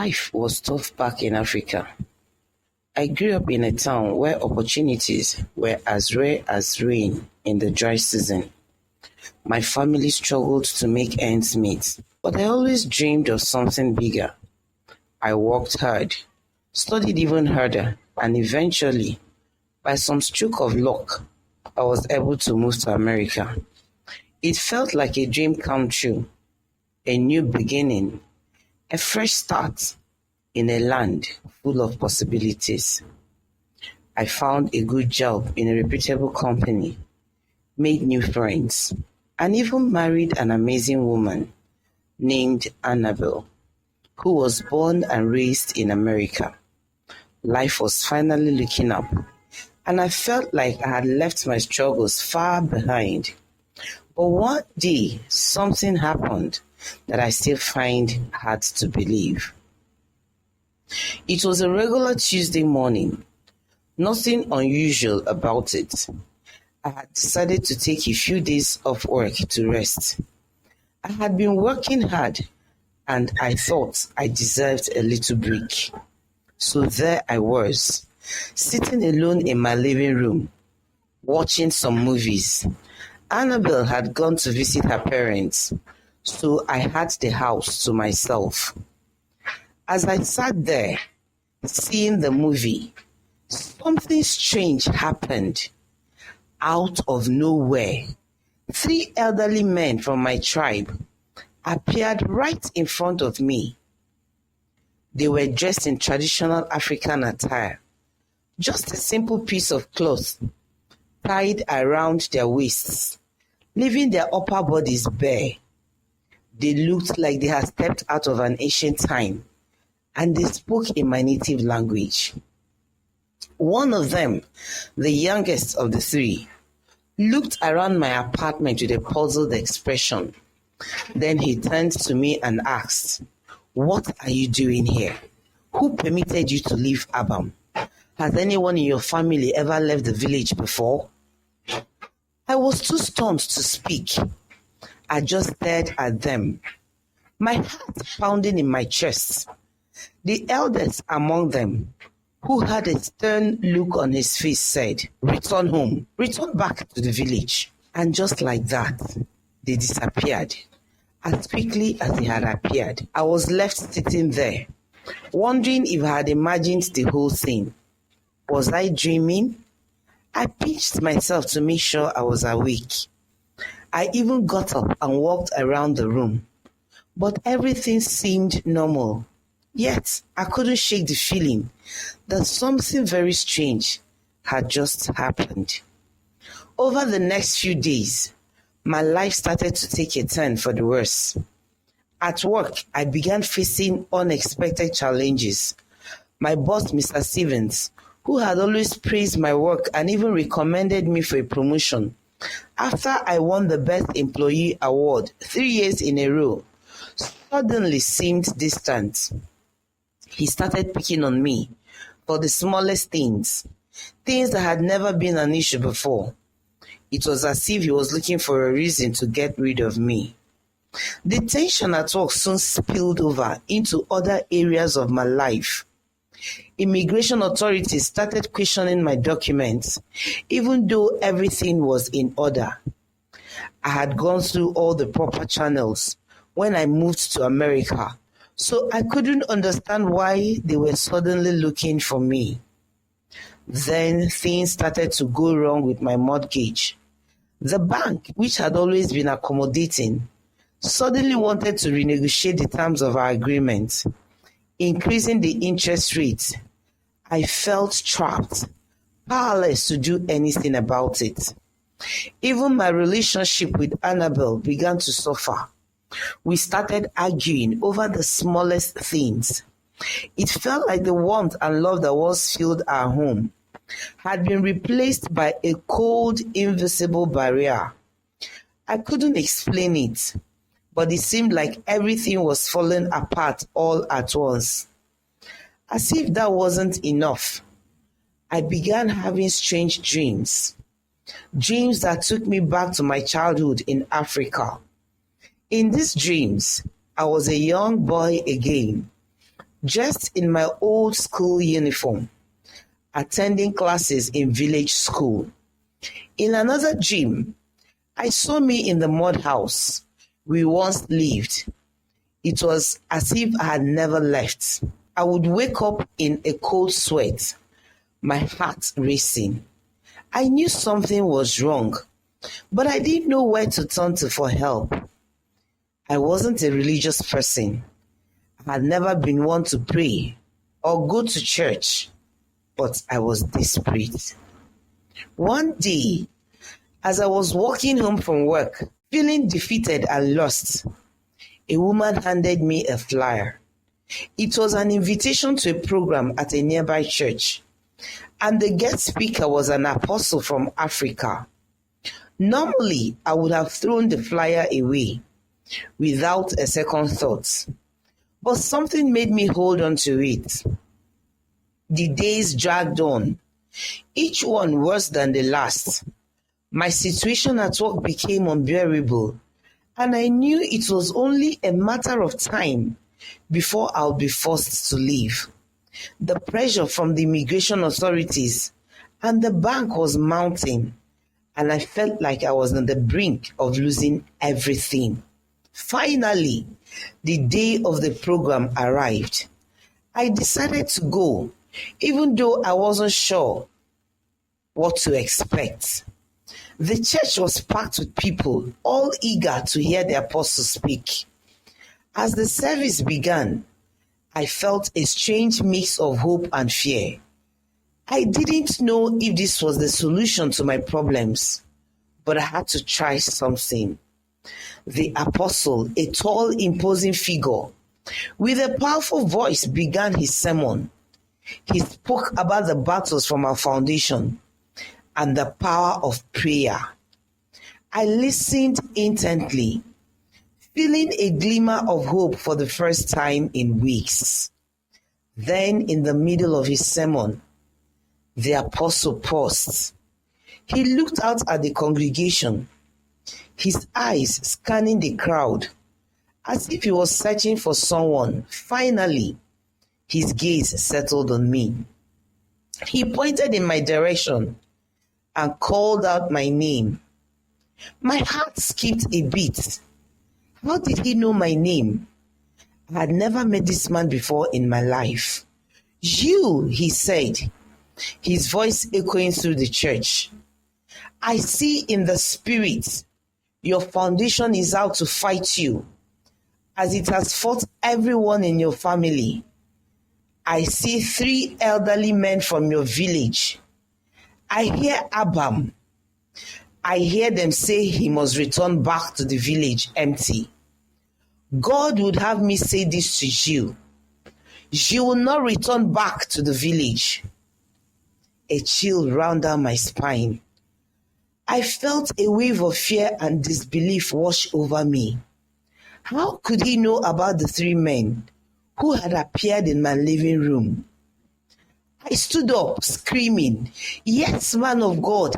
Life was tough back in Africa. I grew up in a town where opportunities were as rare as rain in the dry season. My family struggled to make ends meet, but I always dreamed of something bigger. I worked hard, studied even harder, and eventually, by some stroke of luck, I was able to move to America. It felt like a dream come true, a new beginning, a fresh start in a land full of possibilities. I found a good job in a reputable company, made new friends, and even married an amazing woman named Annabelle, who was born and raised in America. Life was finally looking up, and I felt like I had left my struggles far behind. But one day, something happened that I still find hard to believe. It was a regular Tuesday morning, nothing unusual about it. I had decided to take a few days off work to rest. I had been working hard and I thought I deserved a little break. So there I was, sitting alone in my living room, watching some movies. Annabelle had gone to visit her parents, so I had the house to myself. As I sat there, seeing the movie, something strange happened. Out of nowhere, three elderly men from my tribe appeared right in front of me. They were dressed in traditional African attire, just a simple piece of cloth tied around their waists, leaving their upper bodies bare. They looked like they had stepped out of an ancient time, and they spoke in my native language. One of them, the youngest of the three, looked around my apartment with a puzzled expression. Then he turned to me and asked, "What are you doing here? Who permitted you to leave Abam? Has anyone in your family ever left the village before?" I was too stunned to speak. I just stared at them, my heart pounding in my chest. The eldest among them, who had a stern look on his face, said, "Return home, return back to the village." And just like that, they disappeared. As quickly as they had appeared, I was left sitting there, wondering if I had imagined the whole thing. Was I dreaming? I pinched myself to make sure I was awake. I even got up and walked around the room, but everything seemed normal. Yet, I couldn't shake the feeling that something very strange had just happened. Over the next few days, my life started to take a turn for the worse. At work, I began facing unexpected challenges. My boss, Mr. Stevens, who had always praised my work and even recommended me for a promotion, after I won the Best Employee Award 3 years in a row, suddenly seemed distant. He started picking on me for the smallest things that had never been an issue before. It was as if he was looking for a reason to get rid of me. The tension at work soon spilled over into other areas of my life. Immigration authorities started questioning my documents, even though everything was in order. I had gone through all the proper channels when I moved to America, so I couldn't understand why they were suddenly looking for me. Then things started to go wrong with my mortgage. The bank, which had always been accommodating, suddenly wanted to renegotiate the terms of our agreement, increasing the interest rate. I felt trapped, powerless to do anything about it. Even my relationship with Annabelle began to suffer. We started arguing over the smallest things. It felt like the warmth and love that once filled our home had been replaced by a cold, invisible barrier. I couldn't explain it, but it seemed like everything was falling apart all at once. As if that wasn't enough, I began having strange dreams that took me back to my childhood in Africa. In these dreams, I was a young boy again, dressed in my old school uniform, attending classes in village school. In another dream, I saw me in the mud house we once lived. It was as if I had never left. I would wake up in a cold sweat, my heart racing. I knew something was wrong, but I didn't know where to turn to for help. I wasn't a religious person. I had never been one to pray or go to church, but I was desperate. One day, as I was walking home from work, feeling defeated and lost, a woman handed me a flyer. It was an invitation to a program at a nearby church, and the guest speaker was an apostle from Africa. Normally, I would have thrown the flyer away without a second thought, but something made me hold on to it. The days dragged on, each one worse than the last. My situation at work became unbearable, and I knew it was only a matter of time before I'll be forced to leave. The pressure from the immigration authorities and the bank was mounting, and I felt like I was on the brink of losing everything. Finally, the day of the program arrived. I decided to go, even though I wasn't sure what to expect. The church was packed with people, all eager to hear the apostle speak. As the service began, I felt a strange mix of hope and fear. I didn't know if this was the solution to my problems, but I had to try something. The apostle, a tall, imposing figure, with a powerful voice, began his sermon. He spoke about the battles from our foundation and the power of prayer. I listened intently, feeling a glimmer of hope for the first time in weeks. Then, in the middle of his sermon, the apostle paused. He looked out at the congregation, his eyes scanning the crowd, as if he was searching for someone. Finally, his gaze settled on me. He pointed in my direction and called out my name. My heart skipped a beat. How did he know my name? I had never met this man before in my life. You, he said, his voice echoing through the church. I see in the spirit your foundation is out to fight you, as it has fought everyone in your family. I see 3 elderly men from your village. I hear Abam. I hear them say he must return back to the village empty. God would have me say this to you. You will not return back to the village. A chill ran down my spine. I felt a wave of fear and disbelief wash over me. How could he know about the 3 men who had appeared in my living room? I stood up, screaming, "Yes, man of God!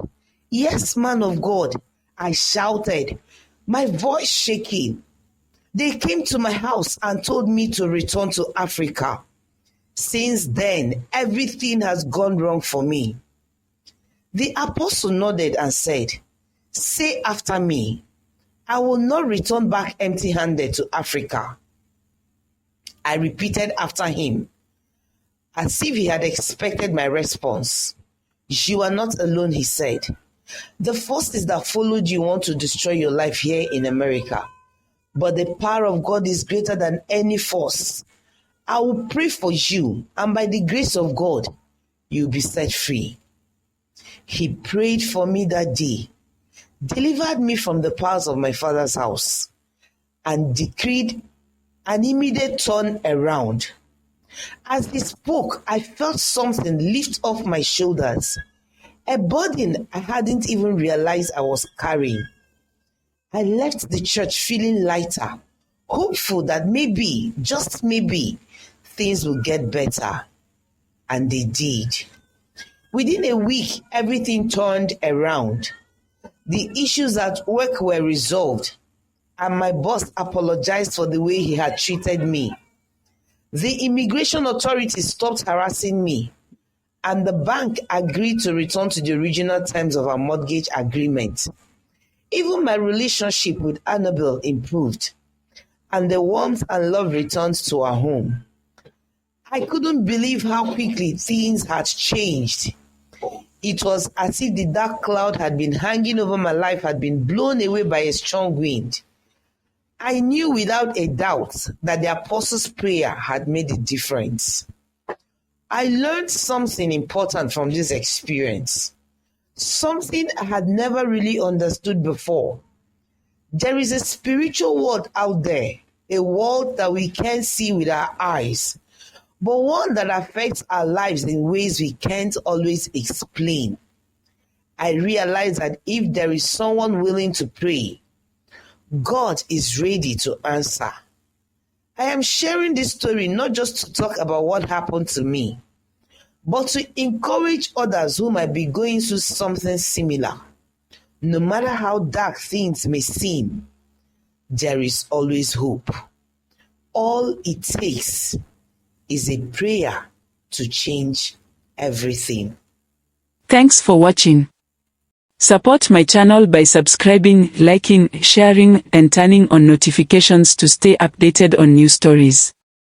Yes, man of God!" I shouted, my voice shaking. They came to my house and told me to return to Africa. Since then, everything has gone wrong for me. The apostle nodded and said, "Say after me, I will not return back empty-handed to Africa." I repeated after him, as if he had expected my response. "You are not alone," he said. "The forces that followed you want to destroy your life here in America, but the power of God is greater than any force. I will pray for you, and by the grace of God, you'll be set free." He prayed for me that day, delivered me from the powers of my father's house, and decreed an immediate turn around. As he spoke, I felt something lift off my shoulders, a burden I hadn't even realized I was carrying. I left the church feeling lighter, hopeful that maybe, just maybe, things will get better. And they did. Within a week, everything turned around. The issues at work were resolved, and my boss apologized for the way he had treated me. The immigration authorities stopped harassing me, and the bank agreed to return to the original terms of our mortgage agreement. Even my relationship with Annabelle improved, and the warmth and love returned to our home. I couldn't believe how quickly things had changed. It was as if the dark cloud had been hanging over my life had been blown away by a strong wind. I knew without a doubt that the apostles' prayer had made a difference. I learned something important from this experience, something I had never really understood before. There is a spiritual world out there, a world that we can't see with our eyes, but one that affects our lives in ways we can't always explain. I realized that if there is someone willing to pray, God is ready to answer. I am sharing this story not just to talk about what happened to me, but to encourage others who might be going through something similar. No matter how dark things may seem, there is always hope. All it takes is a prayer to change everything. Thanks for watching. Support my channel by subscribing, liking, sharing, and turning on notifications to stay updated on new stories.